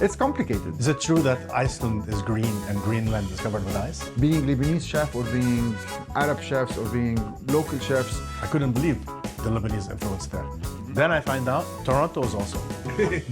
It's complicated. Is it true that Iceland is green and Greenland is covered with ice? Being Lebanese chef or being Arab chefs or being local chefs. I couldn't believe the Lebanese influence there. Then I find out Toronto is also.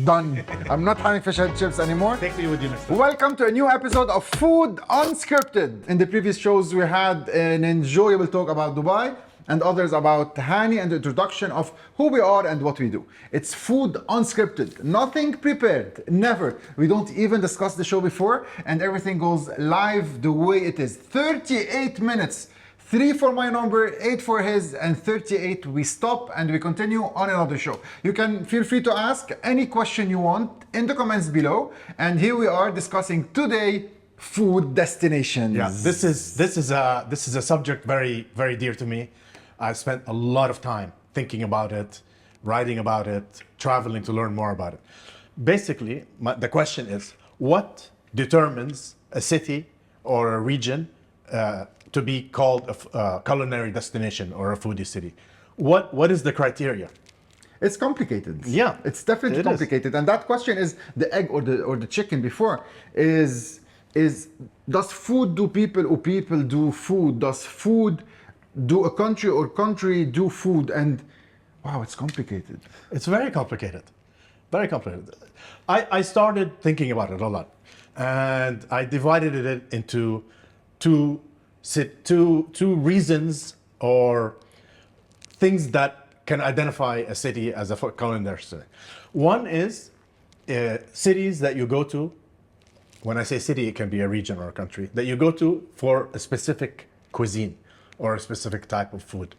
Done. I'm not having fish and chips anymore. Take me with you next time. Welcome to a new episode of Food Unscripted. In the previous shows, we had an enjoyable talk about Dubai and others about Hani and the introduction of who we are and what we do. It's Food Unscripted, nothing prepared, never. We don't even discuss the show before and everything goes live the way it is. 38 minutes, 3 for my number, 8 for his, and 38 we stop and we continue on another show. You can feel free to ask any question you want in the comments below. And here we are discussing today food destinations. Yeah, this is a subject very, very dear to me. I spent a lot of time thinking about it, writing about it, traveling to learn more about it. Basically, the question is, what determines a city or a region to be called a culinary destination or a foodie city? What is the criteria? It's complicated. Yeah, it's definitely complicated. And that question is the egg or the chicken before is does food do people or people do food? Does food do a country or country do food? And wow, it's complicated. It's very complicated. Very complicated. I started thinking about it a lot, and I divided it into two reasons or things that can identify a city as a culinary city. One is cities that you go to. When I say city, it can be a region or a country that you go to for a specific cuisine or a specific type of food.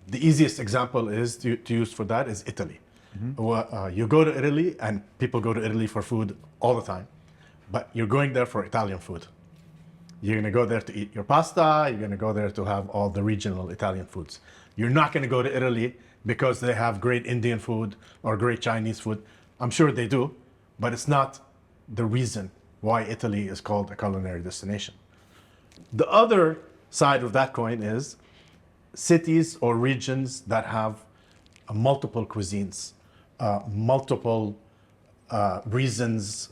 The easiest example is to use for that is Italy. Mm-hmm. You go to Italy, and people go to Italy for food all the time, but you're going there for Italian food. You're gonna go there to eat your pasta, you're gonna go there to have all the regional Italian foods. You're not gonna go to Italy because they have great Indian food or great Chinese food. I'm sure they do, but it's not the reason why Italy is called a culinary destination. The other side of that coin is cities or regions that have multiple cuisines, multiple reasons.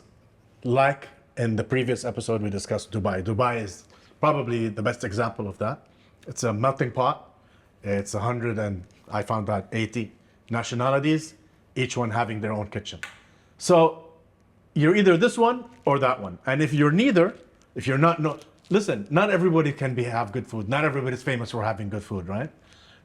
Like in the previous episode, we discussed Dubai. Dubai is probably the best example of that. It's a melting pot. It's 100 and I found out 80 nationalities, each one having their own kitchen. So you're either this one or that one. And if you're neither, if you're not, listen, not everybody can have good food. Not everybody's famous for having good food, right?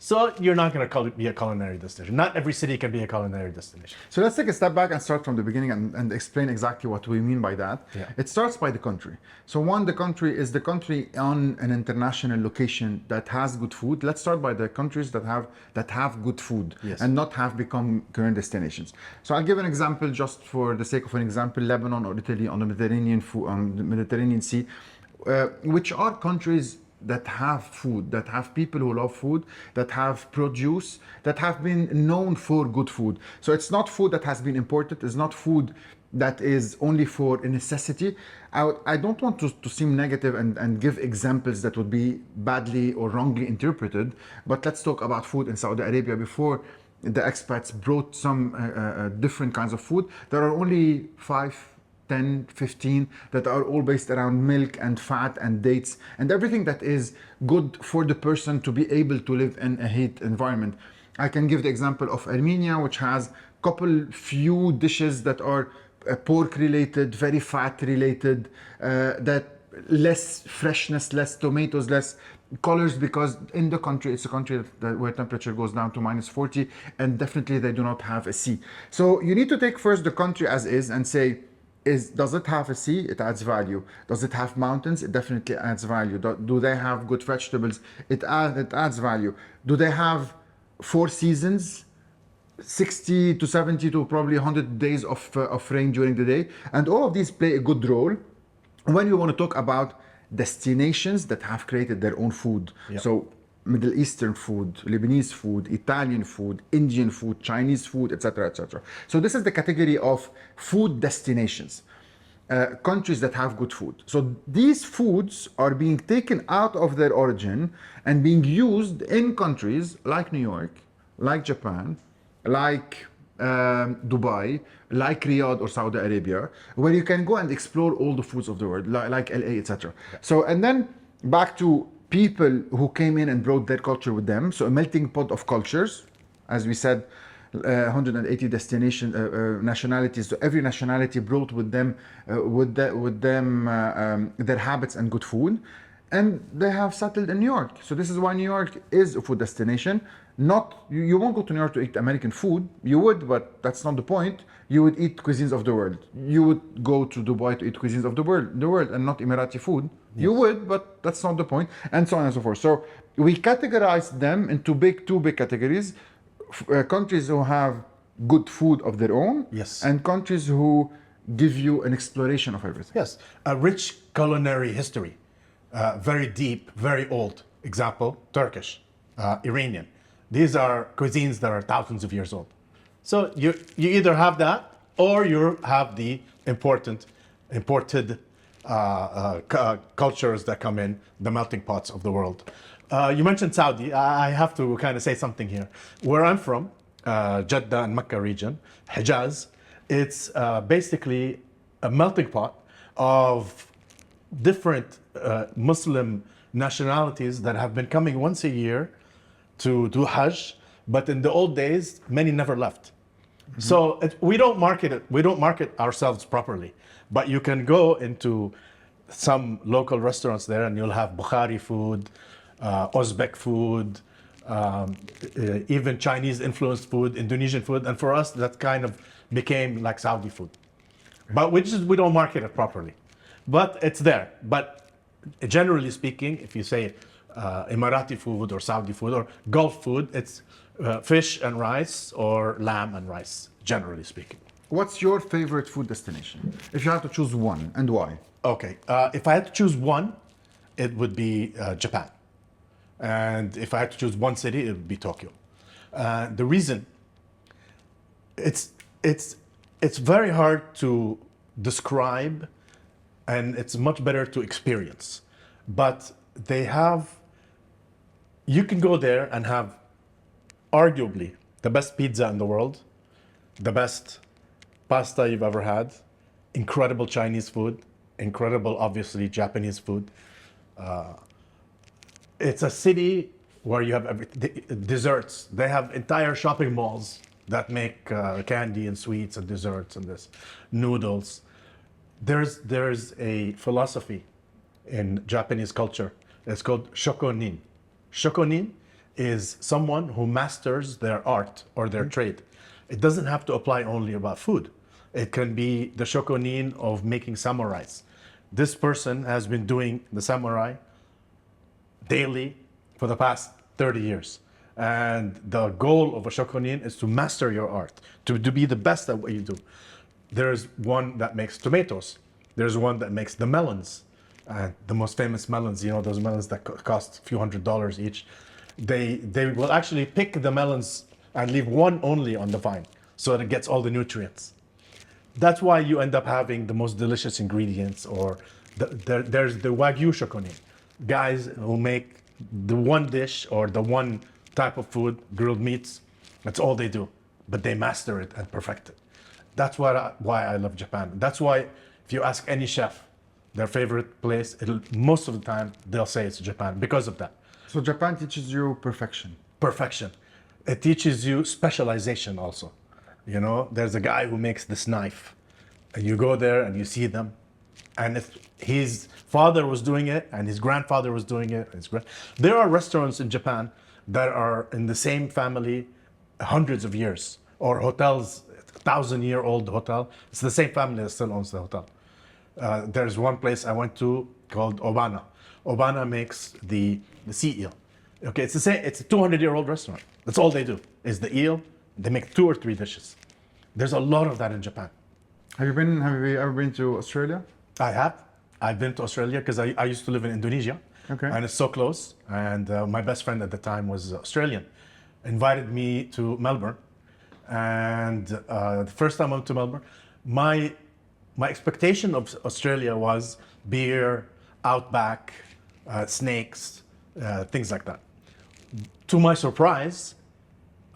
So you're not going to be a culinary destination. Not every city can be a culinary destination. So let's take a step back and start from the beginning and explain exactly what we mean by that. Yeah. It starts by the country. So one, the country is the country on an international location that has good food. Let's start by the countries that have good food. Yes. And not have become current destinations. So I'll give an example just for the sake of an example, Lebanon or Italy on the Mediterranean Sea, which are countries that have food, that have people who love food, that have produce, that have been known for good food. So it's not food that has been imported, it's not food that is only for a necessity. I don't want to seem negative and give examples that would be badly or wrongly interpreted, but let's talk about food in Saudi Arabia. Before the expats brought some different kinds of food, there are only 5, 10, 15 that are all based around milk and fat and dates and everything that is good for the person to be able to live in a heat environment. I can give the example of Armenia, which has few dishes that are pork related, very fat related, that less freshness, less tomatoes, less colors, because in the country, it's a country where temperature goes down to -40 and definitely they do not have a sea. So you need to take first the country as is and say, does it have a sea? It adds value. Does it have mountains? It definitely adds value. Do they have good vegetables? It adds value. Do they have 4 seasons? 60 to 70 to probably 100 days of rain during the day. And all of these play a good role when we want to talk about destinations that have created their own food. Yep. So Middle Eastern food, Lebanese food, Italian food, Indian food, Chinese food, etc., etc. So this is the category of food destinations, countries that have good food. So these foods are being taken out of their origin and being used in countries like New York, like Japan, like Dubai, like Riyadh or Saudi Arabia, where you can go and explore all the foods of the world, like LA, etc. So, and then back to people who came in and brought their culture with them. So a melting pot of cultures, as we said, 180 nationalities. So every nationality brought with them their habits and good food, and they have settled in New York. So this is why New York is a food destination. Not you won't go to New York to eat American food. You would, but that's not the point. You would eat cuisines of the world. You would go to Dubai to eat cuisines of the world, and not Emirati food. Yes. You would, but that's not the point, and so on and so forth. So we categorize them into two big categories. Countries who have good food of their own, yes, and countries who give you an exploration of everything. Yes, a rich culinary history, very deep, very old. Example, Turkish, Iranian. These are cuisines that are thousands of years old. So you either have that, or you have the imported cultures that come in, the melting pots of the world. You mentioned Saudi. I have to kind of say something here. Where I'm from, Jeddah and Mecca region, Hijaz, it's basically a melting pot of different Muslim nationalities that have been coming once a year to do Hajj, but in the old days, many never left. Mm-hmm. So we don't market it. We don't market ourselves properly, but you can go into some local restaurants there and you'll have Bukhari food, Uzbek food, even Chinese influenced food, Indonesian food, and for us that kind of became like Saudi food. But we don't market it properly. But it's there. But generally speaking, if you say Emirati food or Saudi food or Gulf food, it's fish and rice or lamb and rice, generally speaking. What's your favorite food destination? If you have to choose one, and why? Okay, if I had to choose one, it would be Japan. And if I had to choose one city, it would be Tokyo. The reason, it's very hard to describe, and it's much better to experience. But you can go there and have arguably the best pizza in the world, the best pasta you've ever had, incredible Chinese food, incredible, obviously, Japanese food. It's a city where you have desserts. They have entire shopping malls that make candy and sweets and desserts and this, noodles. There's a philosophy in Japanese culture. It's called shokunin. Shokunin is someone who masters their art or their trade. It doesn't have to apply only about food. It can be the shokunin of making samurais. This person has been doing the samurai daily for the past 30 years. And the goal of a shokunin is to master your art, to be the best at what you do. There's one that makes tomatoes. There's one that makes the melons. The most famous melons, those melons that cost a few $100s each. They will actually pick the melons and leave one only on the vine so that it gets all the nutrients. That's why you end up having the most delicious ingredients. Or there's the Wagyu shokunin, guys who make the one dish or the one type of food, grilled meats. That's all they do, but they master it and perfect it. That's why I love Japan. That's why if you ask any chef their favorite place, most of the time they'll say it's Japan because of that. So Japan teaches you perfection. Perfection. It teaches you specialization also. There's a guy who makes this knife, and you go there and you see them, and if his father was doing it and his grandfather was doing it, there are restaurants in Japan that are in the same family hundreds of years, or hotels, 1,000-year-old hotel. It's the same family that still owns the hotel. There's one place I went to called Obana. Obana makes the sea eel. Okay, it's the same. It's a 200-year-old restaurant. That's all they do is the eel. They make 2 or 3 dishes. There's a lot of that in Japan. Have you ever been to Australia? I have. I've been to Australia because I used to live in Indonesia. Okay. And it's so close. And my best friend at the time was Australian. Invited me to Melbourne. And the first time I went to Melbourne, my expectation of Australia was beer, outback, snakes, things like that. To my surprise,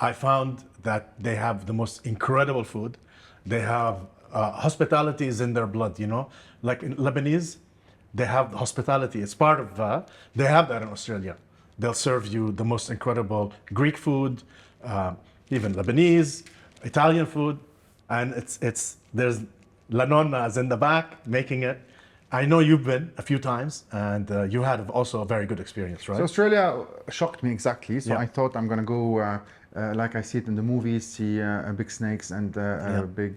I found that they have the most incredible food. They have hospitality is in their blood, you know. Like in Lebanese, they have hospitality. It's part of, they have that in Australia. They'll serve you the most incredible Greek food, even Lebanese, Italian food. And there's La Nonna's in the back making it. I know you've been a few times, and you had also a very good experience, right? So Australia shocked me exactly. So Yeah. I thought I'm gonna go like I see it in the movies, see big snakes and big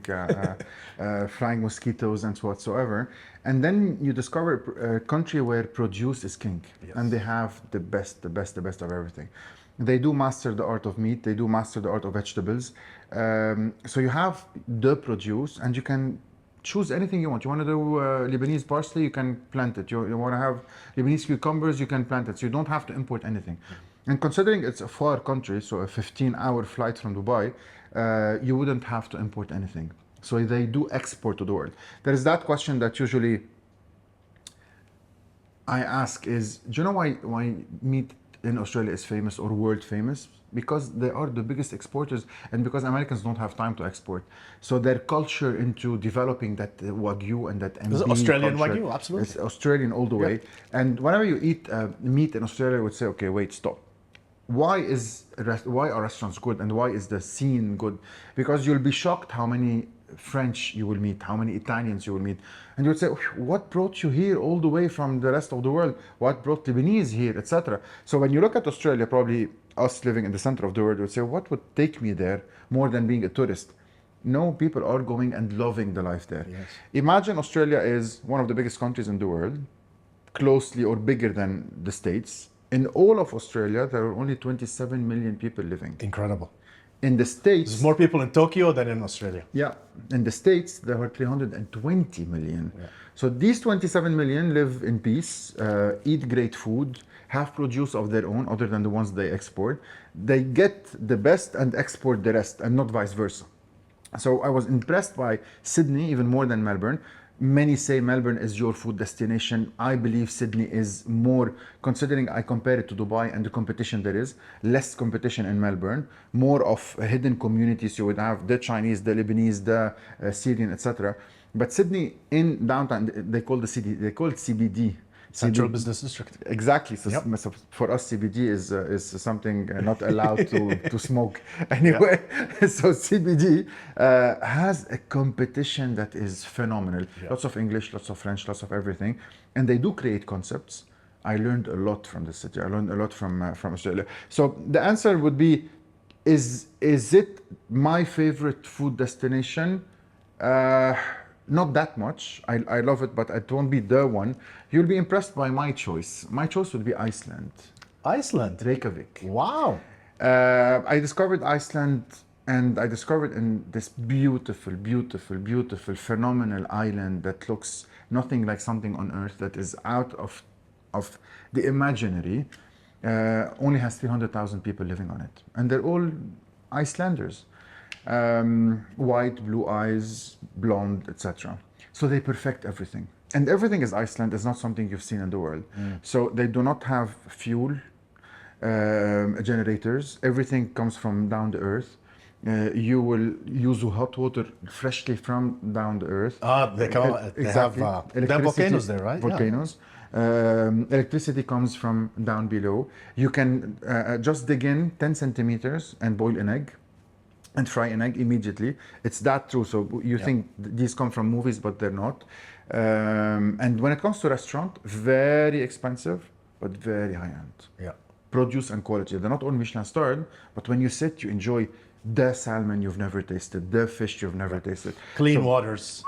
flying mosquitoes and so whatsoever. And then you discover a country where produce is king, Yes. and they have the best of everything. They do master the art of meat. They do master the art of vegetables. So you have the produce, and you can choose anything you want. You want to do Lebanese parsley, you can plant it. You want to have Lebanese cucumbers, you can plant it. So you don't have to import anything. And considering it's a far country, so a 15-hour flight from Dubai, you wouldn't have to import anything. So they do export to the world. There is that question that usually I ask is, do you know why meat in Australia is famous or world famous? Because they are the biggest exporters, and because Americans don't have time to export. So their culture into developing that Wagyu and that Is it MB Australian culture Wagyu? Absolutely. is Australian all the way. And whenever you eat meat in Australia, you would say, okay, wait, stop. Why are restaurants good, and why is the scene good? Because you'll be shocked how many French you will meet, how many Italians you will meet, and you would say, what brought you here all the way from the rest of the world? What brought Lebanese here, etc. So when you look at Australia, probably us living in the center of the world would say, what would take me there more than being a tourist? No, people are going and loving the life there. Yes. Imagine Australia is one of the biggest countries in the world, closely or bigger than the States. In all of Australia, there are only 27 million people living. Incredible. In the States, There's more people in Tokyo than in Australia. yeah, in the States, there are 320 million. So these 27 million live in peace, eat great food, have produce of their own, other than the ones they export. They get the best and export the rest, and not vice versa. So I was impressed by Sydney even more than Melbourne. Many say Melbourne is your food destination. I believe Sydney is more, considering I compare it to Dubai and the competition there is, less competition in Melbourne, more of hidden communities. You would have the Chinese, the Lebanese, the Syrian, etc. But Sydney in downtown, they call the city, they call it CBD. Central Business District. Exactly. So, Yep. so for us, CBD is something not allowed to smoke anyway. So CBD has a competition that is phenomenal. Yeah. Lots of English, lots of French, lots of everything, and they do create concepts. I learned a lot from the city. I learned a lot from Australia. So the answer would be, is it my favorite food destination? Not that much. I love it, but it won't be the one. You'll be impressed by my choice. My choice would be Iceland, Iceland. Reykjavik. Wow. I discovered Iceland, and I discovered in this beautiful, phenomenal island that looks nothing like something on Earth, that is out of the imaginary. Only has 300,000 people living on it, and they're all Icelanders. White, blue eyes, blonde, etc. So they perfect everything. And everything is Iceland is not something you've seen in the world. So they do not have fuel generators. Everything comes from down the earth. You will use hot water freshly from down the earth. They have them volcanoes there, right? Volcanoes. Electricity comes from down below. You can just dig in 10 centimeters and boil an egg and fry an egg immediately. It's that true. So you think these come from movies, but they're not. And when it comes to restaurant, very expensive, but very high end. Yeah. Produce and quality. They're not all Michelin starred, but when you sit, you enjoy the salmon you've never tasted, the fish you've never tasted. Clean waters.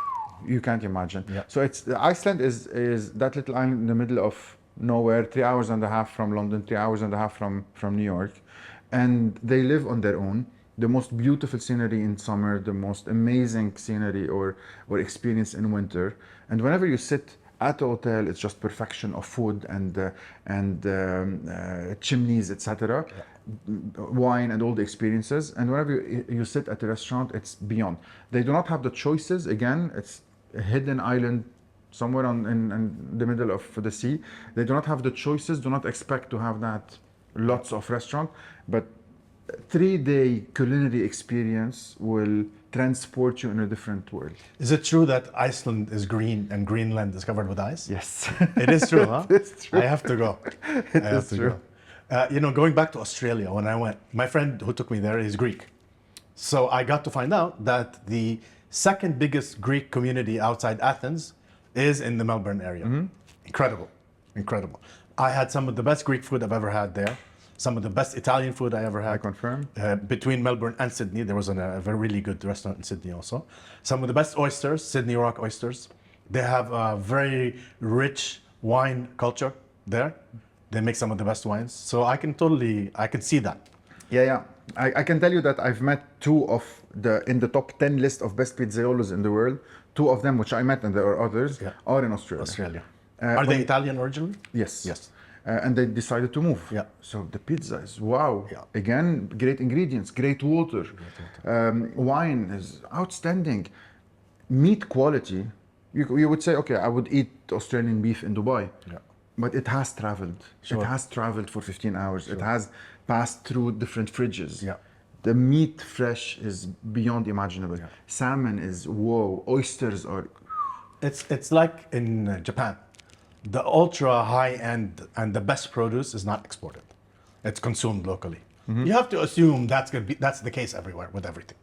You can't imagine. Yeah. So it's Iceland is that little island in the middle of nowhere, 3 hours and a half from London, 3 hours and a half from New York, and they live on their own. The most beautiful scenery in summer, the most amazing scenery or experience in winter. And whenever you sit at a hotel, it's just perfection of food and chimneys, etc. Wine and all the experiences. And whenever you sit at a restaurant, it's beyond. They do not have the choices. Again, it's a hidden island somewhere in the middle of the sea. They do not have the choices. Do not expect to have that lots of restaurant, but 3-day culinary experience will transport you in a different world. Is it true that Iceland is green and Greenland is covered with ice? Yes. It is true, huh? It's true. I have to go. It I have is to true. go. Going back to Australia, when I went, my friend who took me there is Greek. So I got to find out that the second biggest Greek community outside Athens is in the Melbourne area. Incredible, incredible. I had some of the best Greek food I've ever had there. Some of the best Italian food I ever had. I confirm. Between Melbourne and Sydney, there was a very really good restaurant in Sydney also. Some of the best oysters, Sydney Rock oysters. They have a very rich wine culture there. They make some of the best wines. So I can see that. Yeah. I can tell you that I've met in the top 10 list of best pizzaiolos in the world. 2 of them, which I met, and there are others, are in Australia. Australia. Are they Italian originally? Yes. Yes. And they decided to move. Yeah. So the pizza is wow. Yeah. Again, great ingredients, great water. Wine is outstanding. Meat quality, you would say, okay, I would eat Australian beef in Dubai. Yeah. But it has traveled. Sure. It has traveled for 15 hours. It has passed through different fridges. Yeah. The meat fresh is beyond imaginable. Yeah. Salmon is whoa. Oysters are. It's like in Japan. The ultra high end and the best produce is not exported. It's consumed locally. You have to assume that's the case everywhere with everything.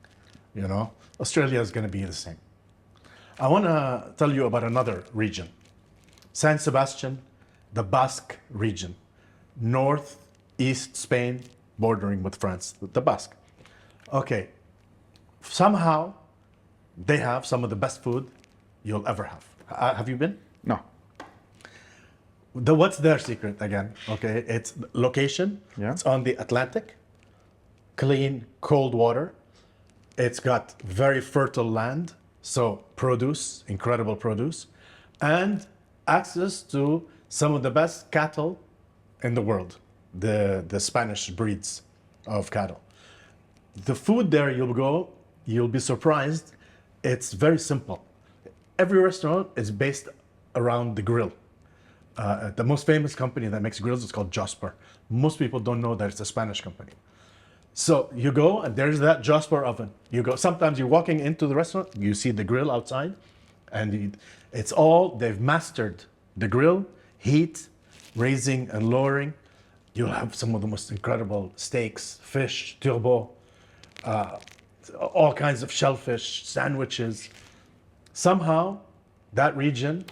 Australia is going to be the same. I want to tell you about another region, San Sebastian, the Basque region, northeast Spain, bordering with France, the Basque. Okay, somehow they have some of the best food you'll ever have. Have you been? No. What's their secret again? Okay, it's location. Yeah. It's on the Atlantic, clean, cold water. It's got very fertile land, so produce, incredible produce, and access to some of the best cattle in the world, the Spanish breeds of cattle. The food there, you'll be surprised. It's very simple. Every restaurant is based around the grill. The most famous company that makes grills is called Jasper. Most people don't know that it's a Spanish company. So you go and there's that Jasper oven. Sometimes you're walking into the restaurant, you see the grill outside, and they've mastered the grill, heat, raising and lowering. You'll have some of the most incredible steaks, fish, turbot, all kinds of shellfish, sandwiches. Somehow, that region,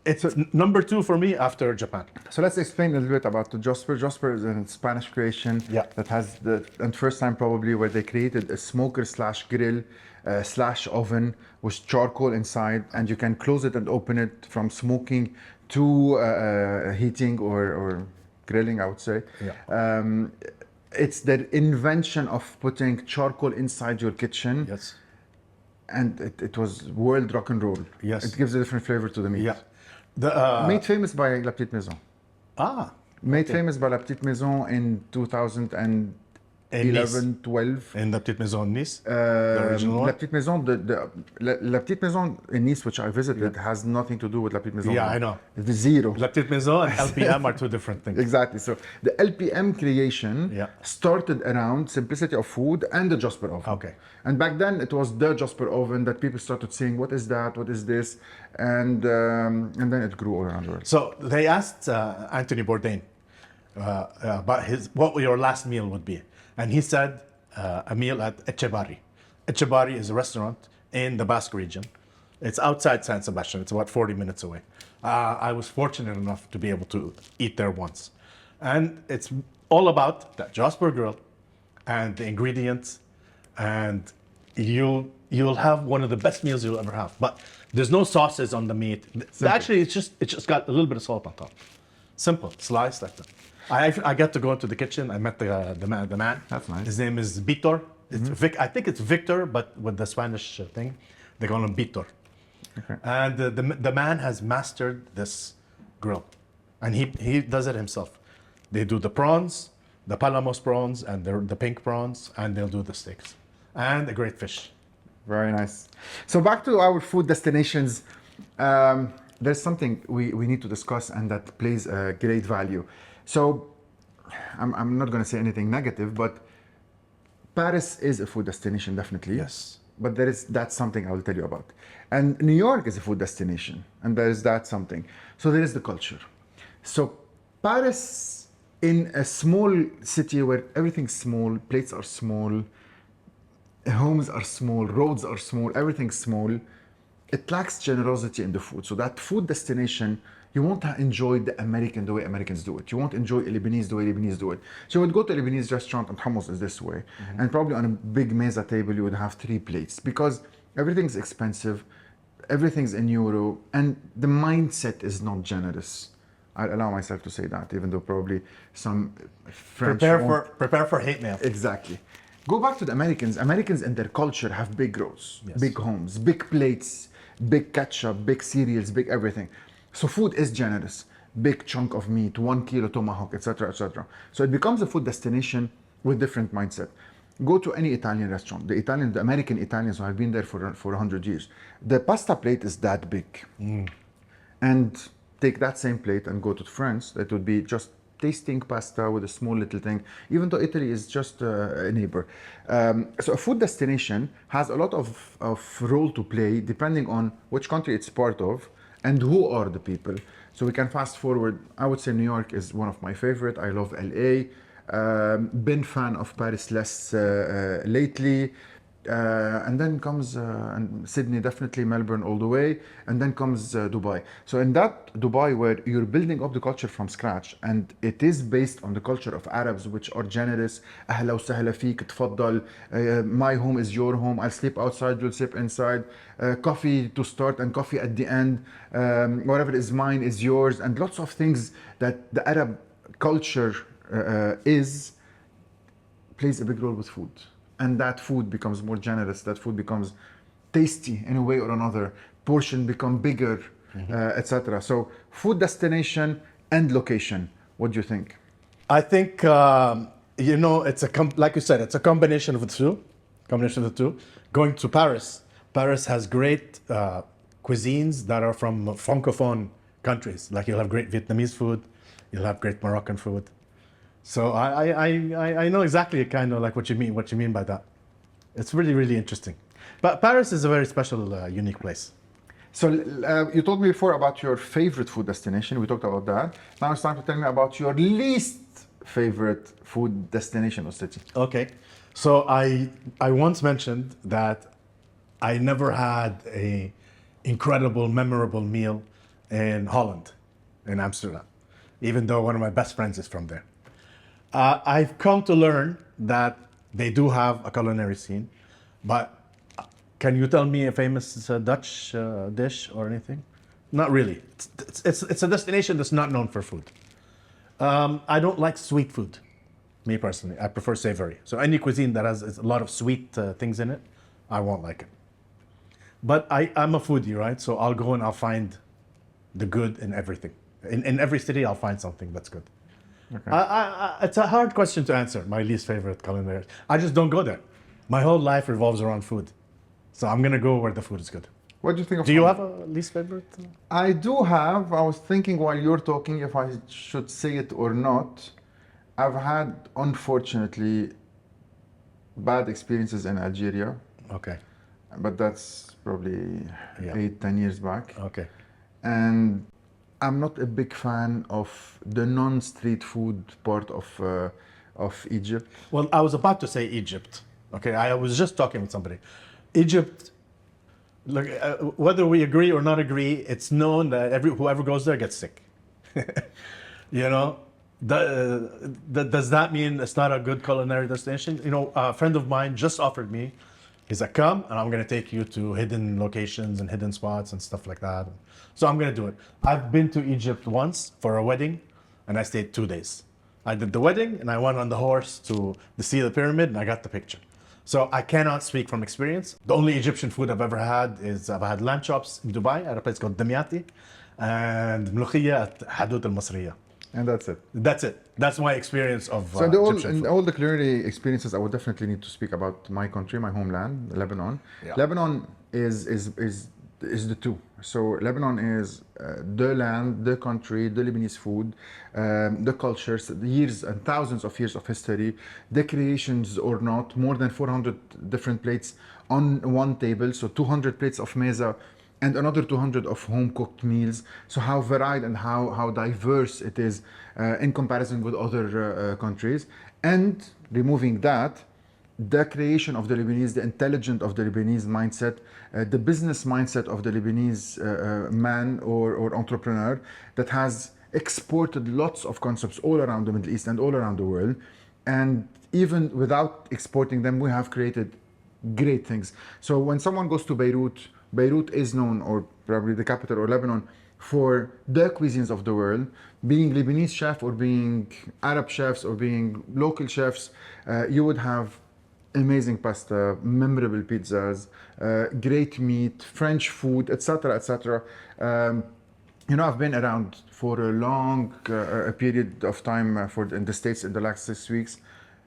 it's number 2 for me after Japan. So let's explain a little bit about the Jasper. Jasper is a Spanish creation that has and first time probably where they created a smoker / grill / oven with charcoal inside, and you can close it and open it from smoking to heating or grilling, I would say. Yeah. It's the invention of putting charcoal inside your kitchen. Yes. And it was world rock and roll. Yes. It gives a different flavor to the meat. Yeah. Made famous by La Petite Maison. Made famous by La Petite Maison in 2011, 12. In La Petite Maison in Nice, the original one? La Petite Maison, La Petite Maison in Nice, which I visited, has nothing to do with La Petite Maison. Yeah, I know. It's zero. La Petite Maison and LPM are 2 different things. Exactly. So the LPM creation started around simplicity of food and the Jasper oven. Okay. And back then it was the Jasper oven that people started saying, what is that? What is this? And then it grew all around the world. So they asked Anthony Bourdain about what your last meal would be. And he said a meal at Etxebarri. Etxebarri is a restaurant in the Basque region. It's outside San Sebastian. It's about 40 minutes away. I was fortunate enough to be able to eat there once. And it's all about that Jasper grill and the ingredients, and you'll have one of the best meals you'll ever have. But there's no sauces on the meat. Simple. Actually, it's just got a little bit of salt on top. Simple, sliced like that. I got to go into the kitchen. I met the man. That's nice. His name is Vitor. I think it's Victor, but with the Spanish thing, they call him Vitor. Okay. And the man has mastered this grill, and he does it himself. They do the prawns, the Palamos prawns, and the pink prawns, and they'll do the steaks, and a great fish. Very nice. So back to our food destinations. There's something we need to discuss, and that plays a great value. So I'm not going to say anything negative, but Paris is a food destination, definitely. Yes. But that's something I will tell you about. And New York is a food destination, and that something. So there is the culture. So Paris, in a small city where everything's small, plates are small, homes are small, roads are small, everything's small, it lacks generosity in the food. So that food destination, you won't enjoy the American the way Americans do it. You won't enjoy Lebanese the way Lebanese do it. So you would go to a Lebanese restaurant and hummus is this way. And probably on a big mesa table, you would have 3 plates because everything's expensive, everything's in euro, and the mindset is not generous. I'll allow myself to say that, even though probably some French Prepare for hate mail. Exactly. Go back to the Americans. Americans in their culture have big roads, Yes. big homes, big plates, big ketchup, big cereals, big everything. So food is generous. Big chunk of meat, 1 kilo tomahawk, etc., etc. So it becomes a food destination with different mindset. Go to any Italian restaurant. The American Italians who have been there for 100 years. The pasta plate is that big. And take that same plate and go to France. That would be just tasting pasta with a small little thing, even though Italy is just a neighbor. So a food destination has a lot of role to play depending on which country it's part of and who are the people. So we can fast forward. I would say New York is one of my favorite. I love LA. Been fan of Paris less lately. And then comes and Sydney, definitely Melbourne all the way, and then comes Dubai. So in that Dubai where you're building up the culture from scratch, and it is based on the culture of Arabs, which are generous. أهلا وسهلا فيك, تفضل, my home is your home, I'll sleep outside, you'll sleep inside, coffee to start and coffee at the end, whatever is mine is yours, and lots of things that the Arab culture plays a big role with food. And that food becomes more generous, that food becomes tasty in a way or another, portion become bigger, etc. So food destination and location, what do you think? I think, it's like you said, it's a combination of the two. Going to Paris has great cuisines that are from francophone countries. Like you'll have great Vietnamese food, you'll have great Moroccan food. So I know exactly kind of like what you mean by that. It's really, really interesting. But Paris is a very special, unique place. So you told me before about your favorite food destination. We talked about that. Now it's time to tell me about your least favorite food destination or city. Okay. So I once mentioned that I never had a incredible, memorable meal in Holland, in Amsterdam, even though one of my best friends is from there. I've come to learn that they do have a culinary scene, but can you tell me a famous Dutch dish or anything? Not really. It's a destination that's not known for food. I don't like sweet food, me personally. I prefer savory. So any cuisine that has a lot of sweet things in it, I won't like it. But I'm a foodie, right? So I'll go and I'll find the good in everything. In every city, I'll find something that's good. Okay. It's a hard question to answer, my least favorite culinary. I just don't go there. My whole life revolves around food. So I'm going to go where the food is good. What do you think of Do you have a least favorite? I do have. I was thinking while you're talking if I should say it or not. I've had, unfortunately, bad experiences in Algeria. Okay. But that's probably 8-10 years back. Okay. And I'm not a big fan of the non-street food part of Egypt. Well, I was about to say Egypt. Okay, I was just talking with somebody. Egypt, look, whether we agree or not agree, it's known that whoever goes there gets sick. You know, does that mean it's not a good culinary destination? You know, a friend of mine just offered me, he's like, come and I'm going to take you to hidden locations and hidden spots and stuff like that. So I'm going to do it. I've been to Egypt once for a wedding and I stayed 2 days. I did the wedding and I went on the horse to see the pyramid and I got the picture. So I cannot speak from experience. The only Egyptian food I've ever had is I've had lamb chops in Dubai at a place called Damyati and ملوخية at حدود المصرية. And that's it. That's it. That's my experience of So Egyptian in food. all the culinary experiences, I would definitely need to speak about my country, my homeland, Lebanon. Yeah. Lebanon is is the two. So Lebanon is the land, the country, the Lebanese food, the cultures, the years and thousands of years of history, the creations or not, more than 400 different plates on one table, so 200 plates of meza and another 200 of home-cooked meals. So how varied and how diverse it is in comparison with other countries. And removing that, the creation of the Lebanese, the intelligent of the Lebanese mindset, the business mindset of the Lebanese man or entrepreneur that has exported lots of concepts all around the Middle East and all around the world. And even without exporting them, we have created great things. So when someone goes to Beirut, Beirut is known, or probably the capital, or Lebanon, for the cuisines of the world. Being Lebanese chef or being Arab chefs or being local chefs, you would have amazing pasta, memorable pizzas, great meat, French food, etc., etc. You know, I've been around for a long period of time in the States in the last 6 weeks,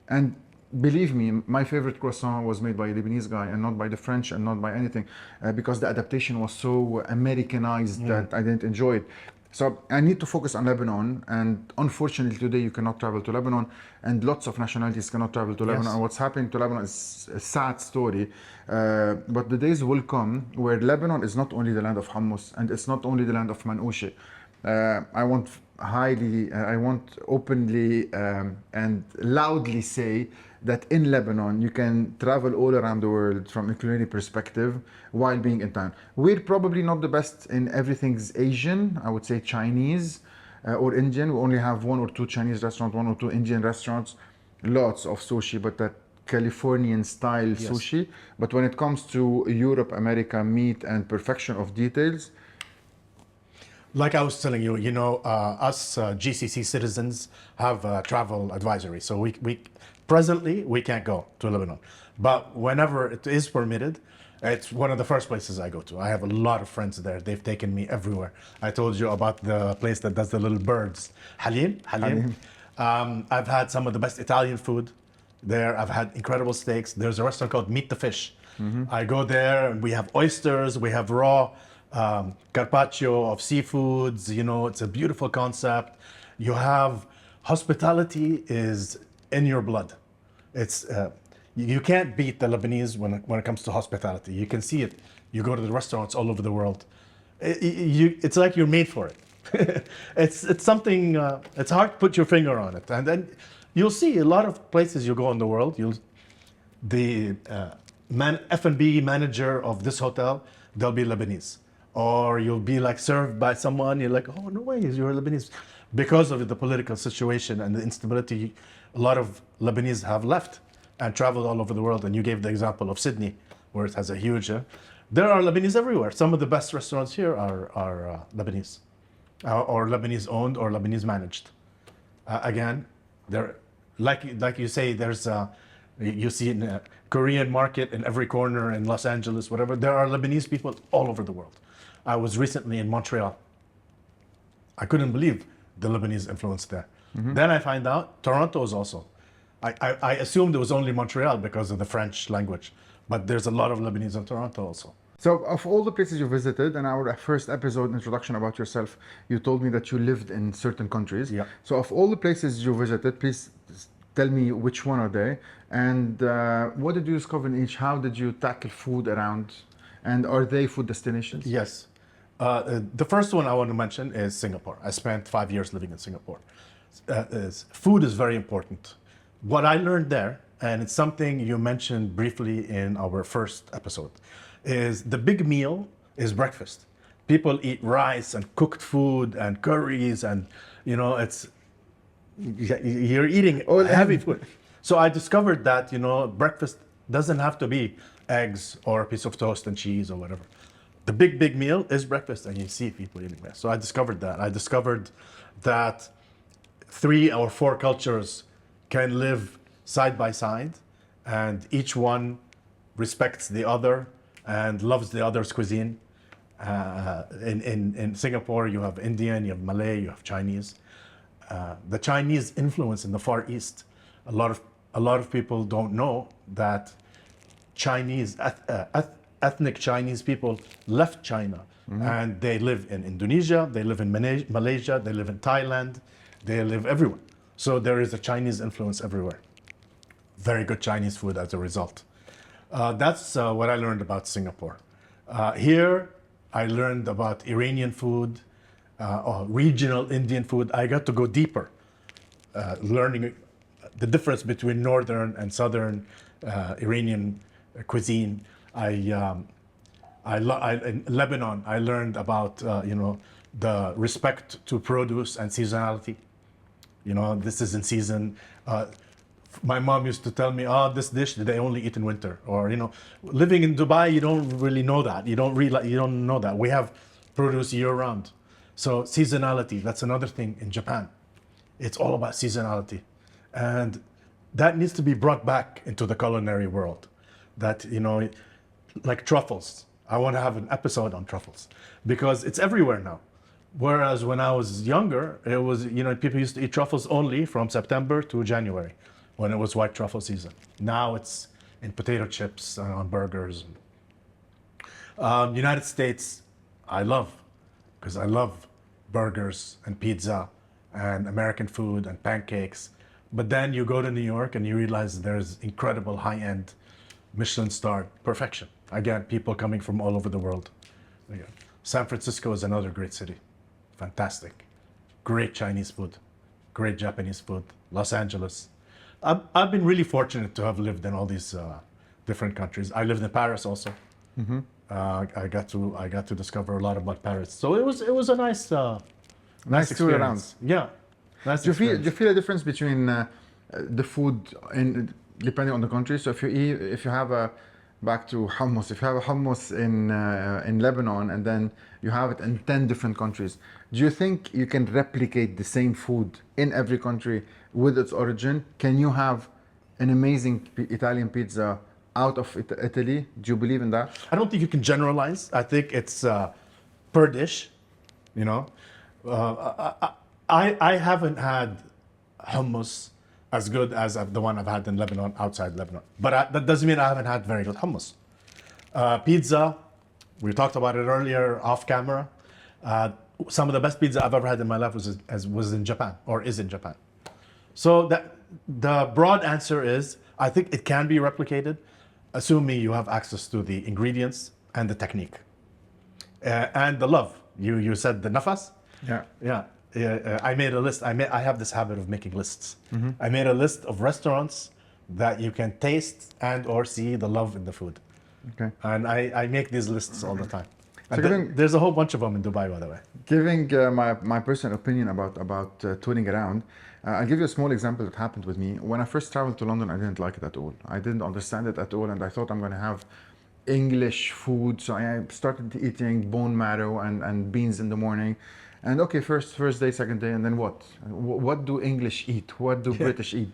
and believe me, my favorite croissant was made by a Lebanese guy and not by the French and not by anything, because the adaptation was so Americanized that I didn't enjoy it. So I need to focus on Lebanon, and unfortunately today you cannot travel to Lebanon, and lots of nationalities cannot travel to Lebanon. Yes. And what's happening to Lebanon is a sad story, but the days will come where Lebanon is not only the land of hummus, and it's not only the land of manouche. I want openly and loudly say that in Lebanon you can travel all around the world from a culinary perspective while being in town. We're probably not the best in everything's Asian, I would say Chinese or Indian. We only have 1 or 2 Chinese restaurants, 1 or 2 Indian restaurants, lots of sushi, but that Californian style sushi. But when it comes to Europe, America, meat and perfection of details, Like I was telling you, us GCC citizens have travel advisory. So we presently, we can't go to Lebanon. But whenever it is permitted, it's one of the first places I go to. I have a lot of friends there. They've taken me everywhere. I told you about the place that does the little birds. Halim. I've had some of the best Italian food there. I've had incredible steaks. There's a restaurant called Meet the Fish. I go there and we have oysters, we have raw carpaccio of seafoods. It's a beautiful concept. You have hospitality is in your blood. It's you can't beat the Lebanese when it comes to hospitality. You can see it. You go to the restaurants all over the world. It's like you're made for it. It's something. It's hard to put your finger on it, and then you'll see a lot of places you go in the world. The F&B manager of this hotel, they'll be Lebanese. Or you'll be like served by someone, you're like, oh, no way, you're Lebanese. Because of the political situation and the instability, a lot of Lebanese have left and traveled all over the world. And you gave the example of Sydney, where it has a huge, there are Lebanese everywhere. Some of the best restaurants here are Lebanese, or Lebanese owned or Lebanese managed. Again, they're, like you say, there's you see in a Korean market in every corner in Los Angeles, whatever. There are Lebanese people all over the world. I was recently in Montreal. I couldn't believe the Lebanese influence there. Then I find out Toronto is also. I assumed it was only Montreal because of the French language, but there's a lot of Lebanese in Toronto also. so of all the places you visited, in our first episode introduction about yourself, you told me that you lived in certain countries. Yeah. So of all the places you visited, please tell me which one are they, and what did you discover in each? How did you tackle food around, and are they food destinations? Yes. The first one I want to mention is Singapore. I spent 5 years living in Singapore. Food is very important. What I learned there, and it's something you mentioned briefly in our first episode, is the big meal is breakfast. People eat rice and cooked food and curries, and you're eating heavy food. So I discovered that breakfast doesn't have to be eggs or a piece of toast and cheese or whatever. The big meal is breakfast, and you see people eating that. So I discovered that. I discovered that 3 or 4 cultures can live side by side, and each one respects the other and loves the other's cuisine. In Singapore, you have Indian, you have Malay, you have Chinese. The Chinese influence in the Far East, a lot of people don't know that Chinese ethnic Chinese people left China and they live in Indonesia, they live in Malaysia, they live in Thailand, they live everywhere. So there is a Chinese influence everywhere. Very good Chinese food as a result. That's what I learned about Singapore. Here, I learned about Iranian food, regional Indian food. I got to go deeper, learning the difference between northern and southern Iranian cuisine. In Lebanon, I learned about the respect to produce and seasonality. This is in season. My mom used to tell me, this dish they only eat in winter. Or living in Dubai, you don't really know that. You don't know that. We have produce year round. So seasonality, that's another thing in Japan. It's all about seasonality. And that needs to be brought back into the culinary world. That, like truffles. I want to have an episode on truffles because it's everywhere now. Whereas when I was younger, it was, people used to eat truffles only from September to January when it was white truffle season. Now it's in potato chips and on burgers. United States, I love, because I love burgers and pizza and American food and pancakes. But then you go to New York and you realize there's incredible high-end Michelin star perfection. Again, people coming from all over the world. Again, San Francisco is another great city. Fantastic. Great Chinese food. Great Japanese food. Los Angeles. I've been really fortunate to have lived in all these different countries. I lived in Paris also. Mm-hmm. I got to discover a lot about Paris. So it was a nice tour around. Yeah. Do you feel a difference between the food depending on the country? So if you have back to hummus, if you have a hummus in Lebanon and then you have it in 10 different countries, do you think you can replicate the same food in every country with its origin? Can you have an amazing Italian pizza out of Italy? Do you believe in that? I don't think you can generalize. I think it's per dish, I haven't had hummus as good as the one I've had in Lebanon, outside Lebanon. But that doesn't mean I haven't had very good hummus. Pizza, we talked about it earlier off camera. Some of the best pizza I've ever had in my life was in Japan, or is in Japan. So the broad answer is, I think it can be replicated, assuming you have access to the ingredients and the technique. And the love. You said the nafas? Yeah. I made a list. I have this habit of making lists. Mm-hmm. I made a list of restaurants that you can taste and or see the love in the food. Okay. And I make these lists all the time. So there's a whole bunch of them in Dubai, by the way. Giving my personal opinion about touring around, I'll give you a small example that happened with me. When I first traveled to London, I didn't like it at all. I didn't understand it at all, and I thought I'm going to have English food. So I started eating bone marrow and beans in the morning. And okay, first day, second day, and then what? What do English eat? What do British eat?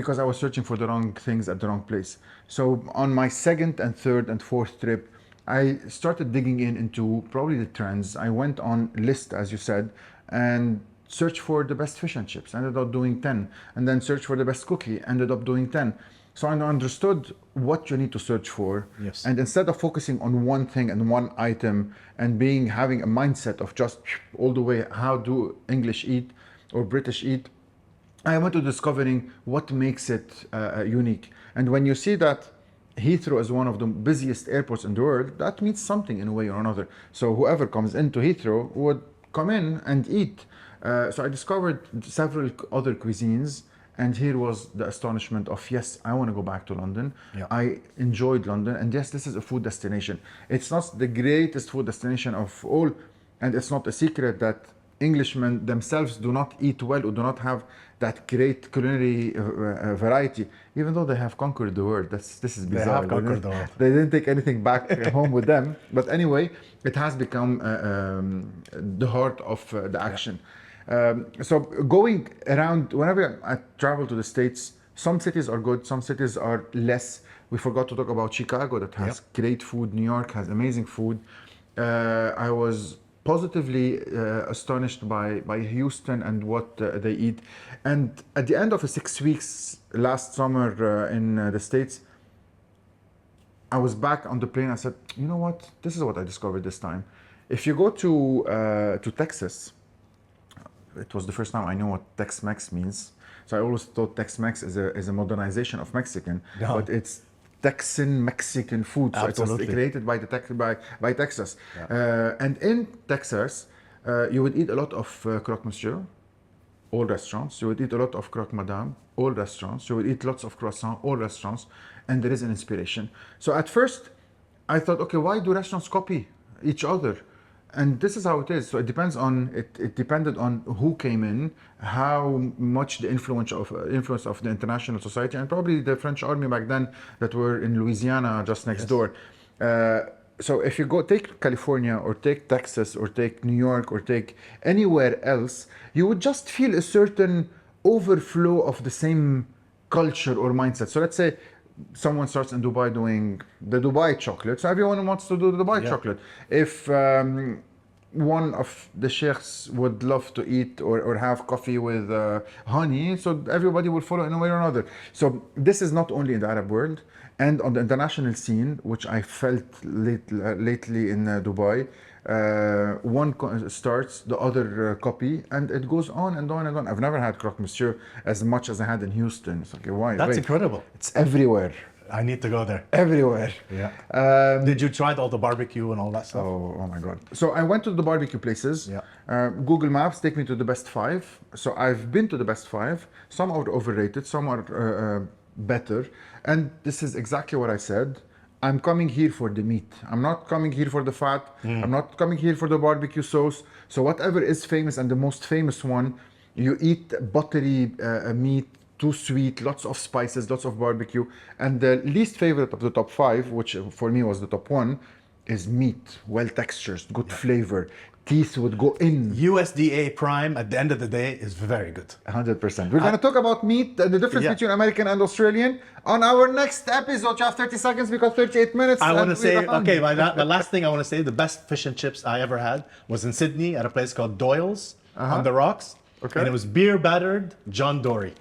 Because I was searching for the wrong things at the wrong place. So on my second and third and fourth trip, I started digging into probably the trends. I went on list, as you said, and searched for the best fish and chips. Ended up doing 10. And then searched for the best cookie. Ended up doing 10. So I understood what you need to search for. Yes. And instead of focusing on one thing and one item and having a mindset of just all the way, how do English eat or British eat, I went to discovering what makes it unique. And when you see that Heathrow is one of the busiest airports in the world, that means something in a way or another. So whoever comes into Heathrow would come in and eat. So I discovered several other cuisines. And here was the astonishment of, yes, I want to go back to London. Yeah. I enjoyed London. And yes, this is a food destination. It's not the greatest food destination of all. And it's not a secret that Englishmen themselves do not eat well or do not have that great culinary variety, even though they have conquered the world. This is bizarre. They have conquered the world. They didn't take anything back home with them. But anyway, it has become the heart of the action. So going around, whenever I travel to the States, some cities are good, some cities are less. We forgot to talk about Chicago that has great food. New York has amazing food. I was positively astonished by Houston and what they eat. And at the end of 6 weeks last summer in the States, I was back on the plane. I said, you know what? This is what I discovered this time. If you go to Texas, it was the first time I knew what Tex-Mex means. So I always thought Tex-Mex is a modernization of Mexican, but it's Texan Mexican food. So it was created by Texas. And in Texas, you would eat a lot of croque monsieur, all restaurants. You would eat a lot of croque madame, all restaurants. You would eat lots of croissant, all restaurants. And there is an inspiration. So at first, I thought, okay, why do restaurants copy each other? And this is how it is. So it depends on it depended on who came in, how much the influence of the international society, and probably the French army back then that were in Louisiana just next door. So if you go take California or take Texas or take New York or take anywhere else, you would just feel a certain overflow of the same culture or mindset. So let's say someone starts in Dubai doing the Dubai chocolate, so everyone wants to do the Dubai chocolate. If one of the sheikhs would love to eat or have coffee with honey, so everybody will follow in a way or another. So this is not only in the Arab world, and on the international scene, which I felt lately in Dubai, one starts, the other copy, and it goes on and on and on. I've never had croque monsieur as much as I had in Houston. It's like, why? That's incredible. It's everywhere. I need to go there. Everywhere. Yeah. Did you try all the barbecue and all that stuff? Oh my God. So I went to the barbecue places. Google Maps take me to the best 5. So I've been to the best 5. Some are overrated, some are better. And this is exactly what I said. I'm coming here for the meat. I'm not coming here for the fat. I'm not coming here for the barbecue sauce. So whatever is famous, and the most famous one, you eat buttery meat, too sweet, lots of spices, lots of barbecue. And the least favorite of the top 5, which for me was the top 1, is meat, well textured, good flavor. Teeth would go in. USDA Prime at the end of the day is very good. 100%. We're going to talk about meat, the difference between American and Australian on our next episode. You have 30 seconds because 38 minutes. I want to say, okay, my last thing I want to say, the best fish and chips I ever had was in Sydney at a place called Doyle's on the Rocks. Okay. And it was beer battered John Dory.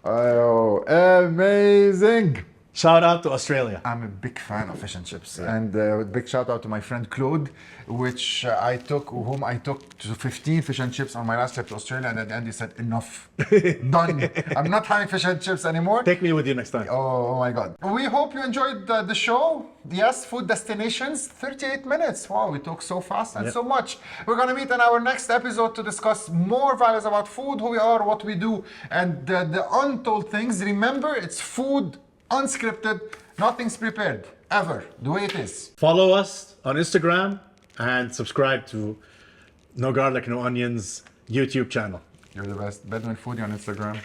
Oh, amazing. Shout out to Australia. I'm a big fan of fish and chips, and big shout out to my friend Claude, whom I took to 15 fish and chips on my last trip to Australia, and at the end he said, enough, done. I'm not having fish and chips anymore. Take me with you next time. Oh my God. We hope you enjoyed the show. Yes, food destinations, 38 minutes. Wow, we talk so fast and so much. We're going to meet in our next episode to discuss more values about food, who we are, what we do, and the untold things. Remember, it's food unscripted, nothing's prepared, ever, the way it is. Follow us on Instagram and subscribe to No Garlic, No Onions YouTube channel. You're the best. Bedouin Foodie on Instagram.